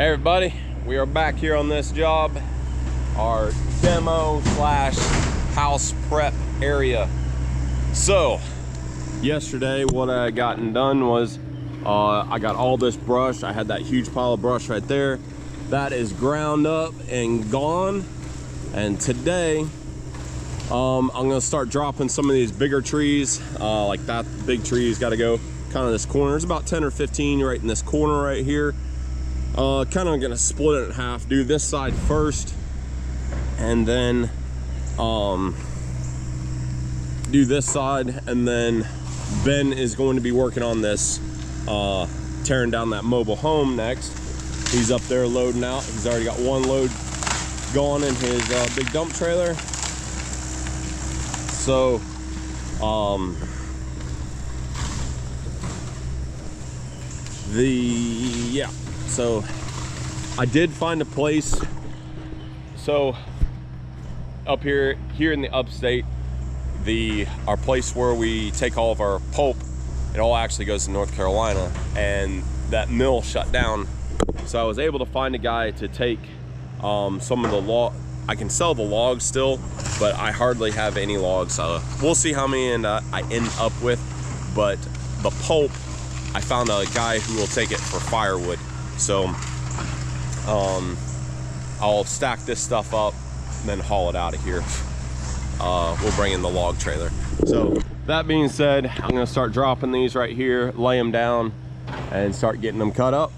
Hey everybody, we are back here on this job, our demo slash house prep area. So yesterday what I gotten done was I got all this brush. I had that huge pile of brush right there that is ground up and gone, and today I'm gonna start dropping some of these bigger trees. Like that big tree's got to go kind of this corner. There's about 10 or 15 right in this corner right here. Kind of gonna split it in half, do this side first, and then do this side, and then Ben is going to be working on this, tearing down that mobile home next. He's up there loading out. He's already got one load going in his big dump trailer. So so I did find a place. So up here in the upstate, our place where we take all of our pulp, it all actually goes to North Carolina, and that mill shut down. So I was able to find a guy to take some of the log. I can sell the logs still, but I hardly have any logs. We'll see how many I end up with, but the pulp, I found a guy who will take it for firewood. So I'll stack this stuff up and then haul it out of here. We'll bring in the log trailer. So that being said, I'm gonna start dropping these right here, lay them down, and start getting them cut up.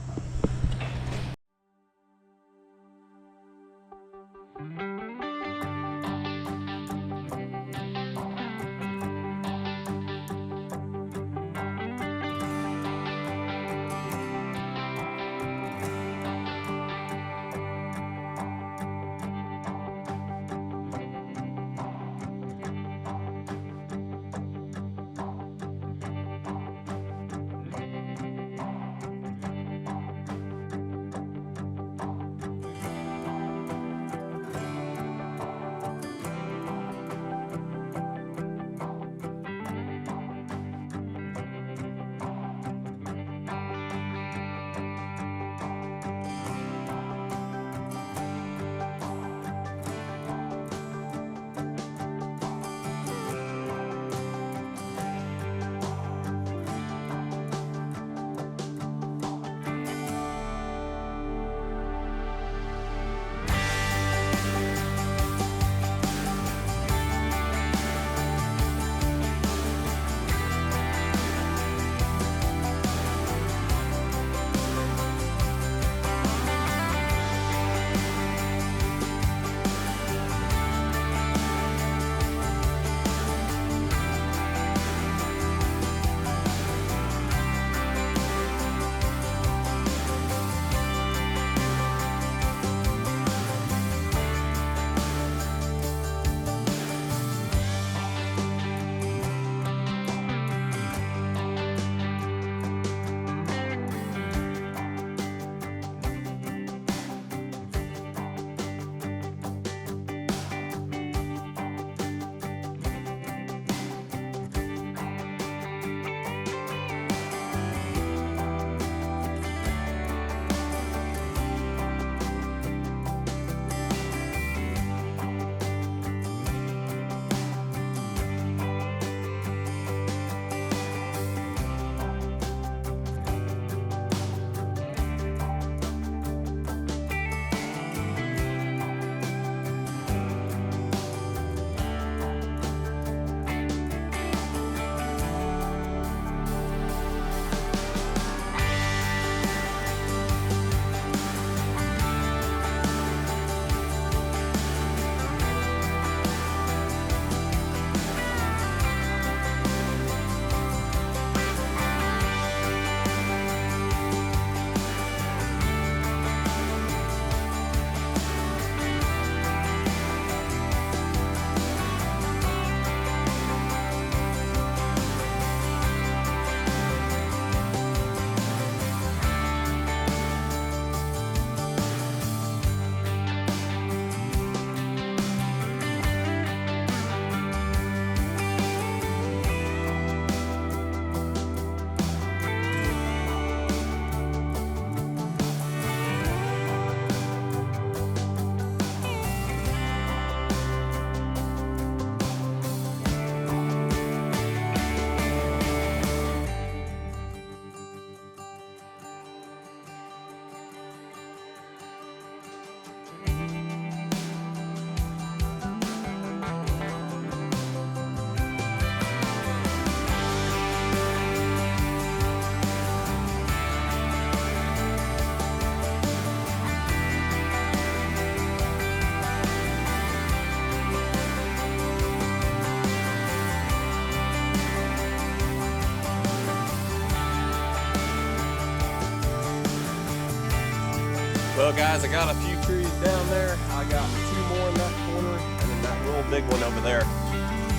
So guys, I got a few trees down there. I got 2 more in that corner and then that real big one over there.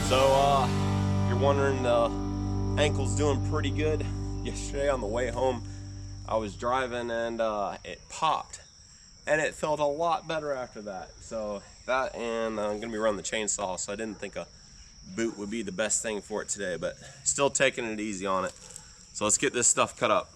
So you're wondering, the ankle's doing pretty good. Yesterday on the way home, I was driving and it popped, and it felt a lot better after that. So that, and I'm gonna be running the chainsaw, so I didn't think a boot would be the best thing for it today, but still taking it easy on it. So let's get this stuff cut up.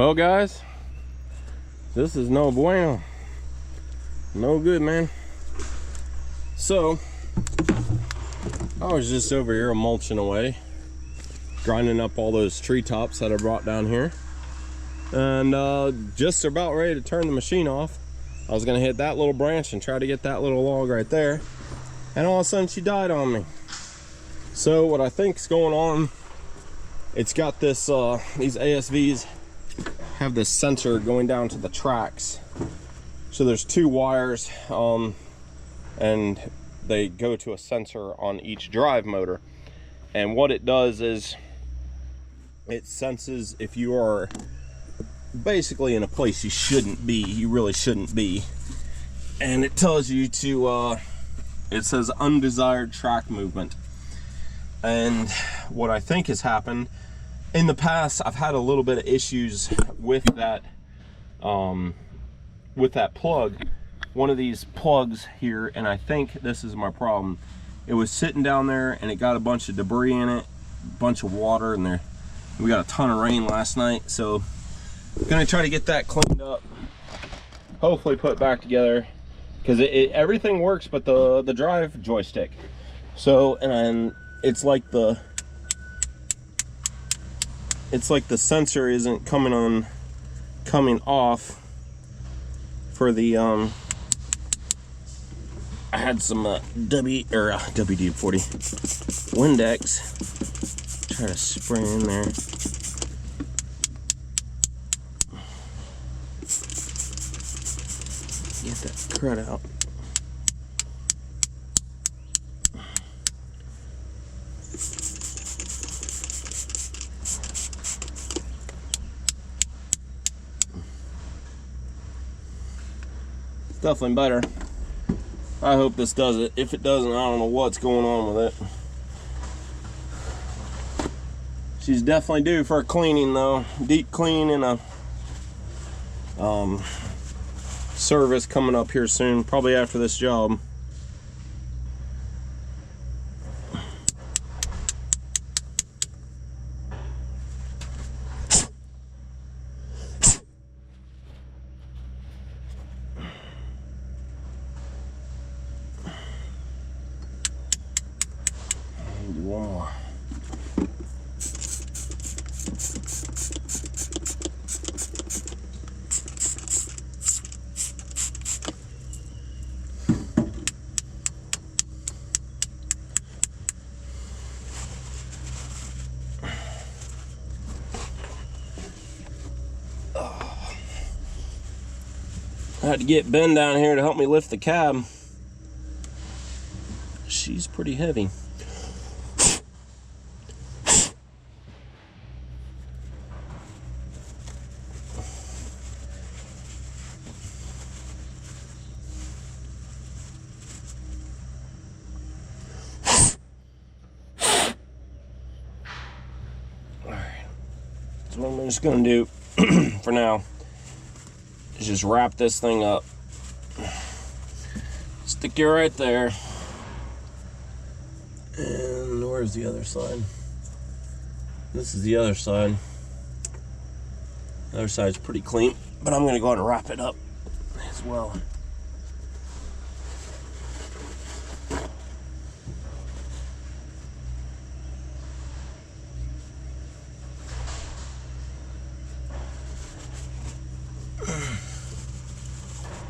Well, guys, this is no bueno. No good, man. So, I was just over here mulching away, grinding up all those treetops that I brought down here. And just about ready to turn the machine off. I was gonna hit that little branch and try to get that little log right there. And all of a sudden she died on me. So what I think's going on, it's got this, these ASVs have this sensor going down to the tracks. So there's 2 wires, and they go to a sensor on each drive motor. And what it does is it senses if you are basically in a place you shouldn't be, you really shouldn't be. And it tells you to, it says undesired track movement. And what I think has happened, in the past, I've had a little bit of issues with that plug. One of these plugs here, and I think this is my problem. It was sitting down there and it got a bunch of debris in it, a bunch of water in there. We got a ton of rain last night, so I'm gonna try to get that cleaned up. Hopefully put it back together, because everything works but the drive joystick. So, and it's like the sensor isn't coming off for the I had some WD-40 Windex. Try to spray in there. Get that crud out. Definitely better. I hope this does it. If it doesn't, I don't know what's going on with it. She's definitely due for a cleaning though. Deep clean and a service coming up here soon, probably after this job. One more. I had to get Ben down here to help me lift the cab. She's pretty heavy. So what I'm just gonna do for now is just wrap this thing up. Stick it right there. And where's the other side? This is the other side. The other side's pretty clean, but I'm gonna go ahead and wrap it up as well.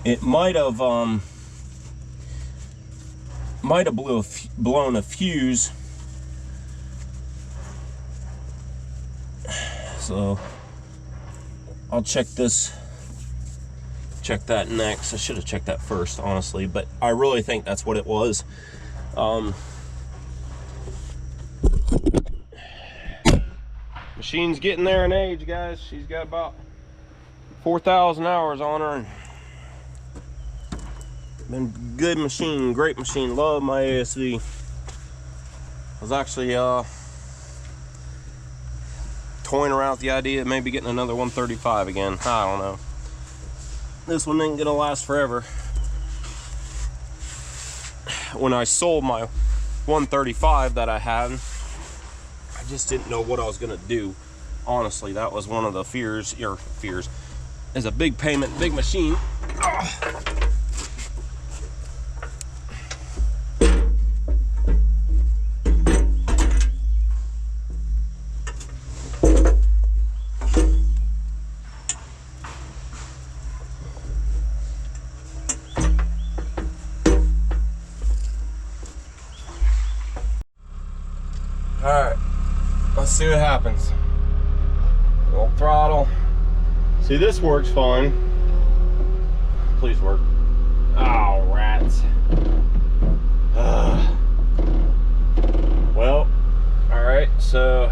It might have blown a fuse, so I'll check that next. I should have checked that first, honestly, but I really think that's what it was. Machine's getting there in age, guys. She's got about 4,000 hours on her, and been good machine, great machine. Love my ASV. I was actually toying around with the idea of maybe getting another 135 again. I don't know. This one ain't gonna last forever. When I sold my 135 that I had, I just didn't know what I was gonna do. honestly, that was one of the fears. Your fears is a big payment, big machine. Alright, let's see what happens. Little throttle. See, this works fine. Please work. Oh, rats. Well, alright, so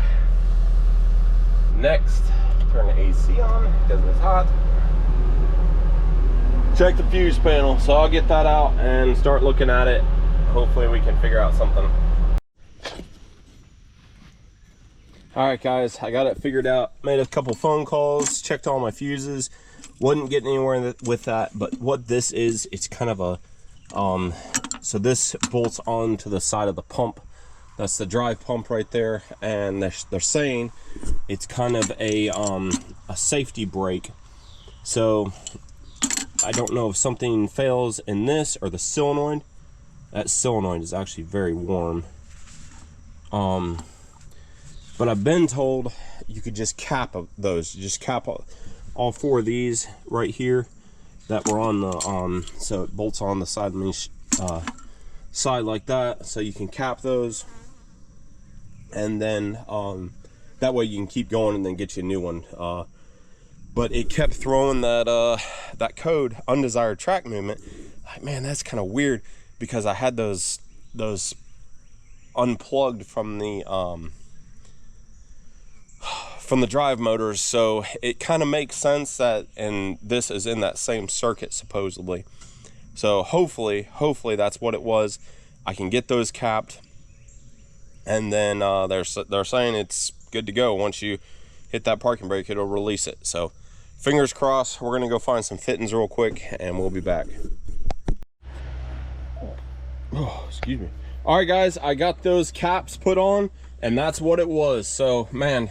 next, turn the AC on because it's hot. Check the fuse panel, so I'll get that out and start looking at it. Hopefully we can figure out something. Alright guys, I got it figured out. Made a couple phone calls, checked all my fuses. Wasn't getting anywhere with that, but what this is, it's kind of a so this bolts onto the side of the pump. That's the drive pump right there, and they're saying it's kind of a safety brake. So I don't know if something fails in this or the solenoid. That solenoid is actually very warm. But I've been told you could just cap those. You just cap all four of these right here that were on the so it bolts on the side of the side like that. So you can cap those, and then that way you can keep going and then get you a new one. But it kept throwing that that code, undesired track movement. Like, man, that's kind of weird, because I had those unplugged from the drive motors, so it kind of makes sense that, and this is in that same circuit supposedly. So hopefully that's what it was. I can get those capped, and then they're saying it's good to go. Once you hit that parking brake, it'll release it. So fingers crossed. We're gonna go find some fittings real quick and we'll be back. Oh, excuse me. All right guys, I got those caps put on, and that's what it was. So man,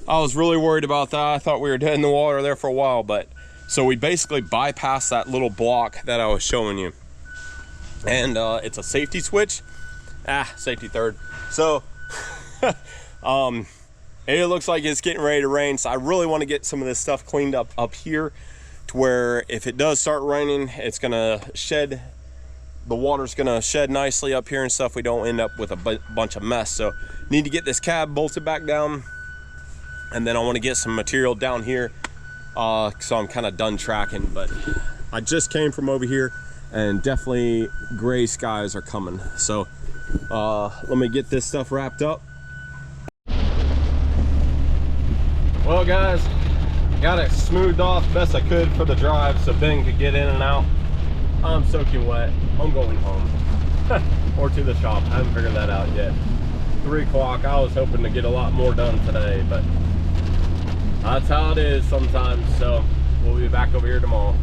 I was really worried about that. I thought we were dead in the water there for a while, but so we basically bypassed that little block that I was showing you, and it's a safety switch. Safety third. So it looks like it's getting ready to rain, so I really want to get some of this stuff cleaned up here, to where if it does start raining, it's gonna shed, the water's gonna shed nicely up here and stuff. We don't end up with a bunch of mess. So need to get this cab bolted back down, and then I want to get some material down here, so I'm kind of done tracking. But I just came from over here, and definitely gray skies are coming. So let me get this stuff wrapped up. Well guys, got it smoothed off best I could for the drive so Ben could get in and out. I'm soaking wet. I'm going home or to the shop. I haven't figured that out yet. 3 o'clock. I was hoping to get a lot more done today, but that's how it is sometimes. So we'll be back over here tomorrow.